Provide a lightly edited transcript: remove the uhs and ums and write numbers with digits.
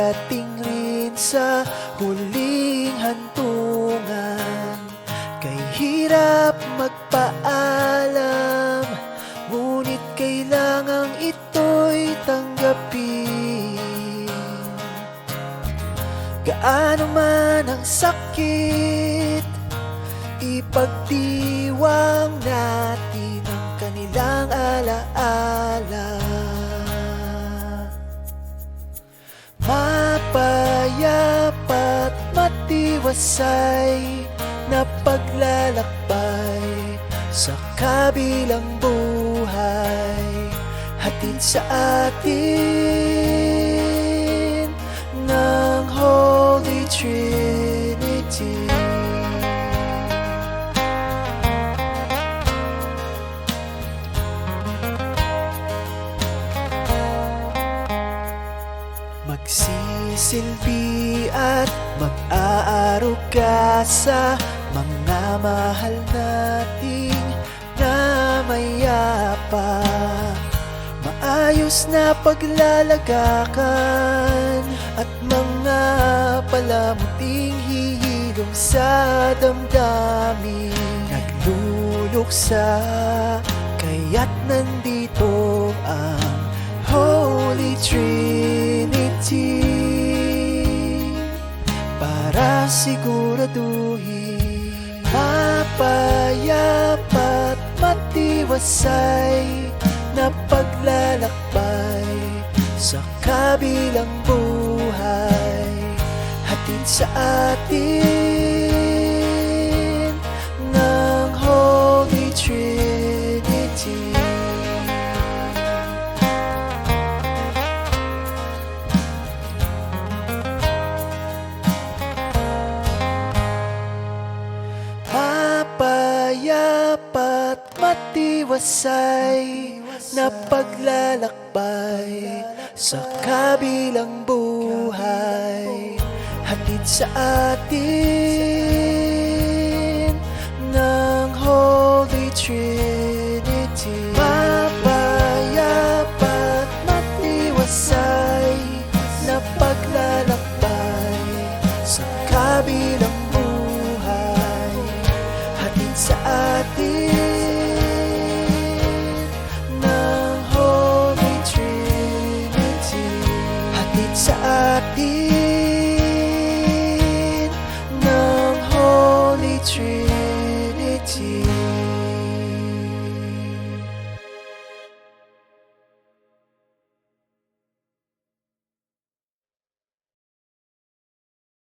darating rin sa huling hantungan. Kay hirap magpaalam, ngunit kailangang ito'y tanggapin. Gaano man ang sakit, ipagdiwang natin ang kanilang alaala. Mapayapa't matiwasay na paglalakbay sa kabilang buhay, hatid sa atin ng Holy Trinity. Magsisilbi at mag-aaruga sa mga mahal nating namayapa. Maayos na paglalagakan at mga palamuting hihilom sa damdamin. Nagluluksa kaya't nandito ang Holy Trinity para siguraduhin mapayapa't matiwasay na paglalakbay sa kabilang buhay, hatid sa atin ng Holy Trinity. Mapayapa't matiwasay na paglalakbay sa kabilang buhay, hatid sa atin ng Holy Trinity. Mapayapa't matiwasay na paglalakbay sa kabilang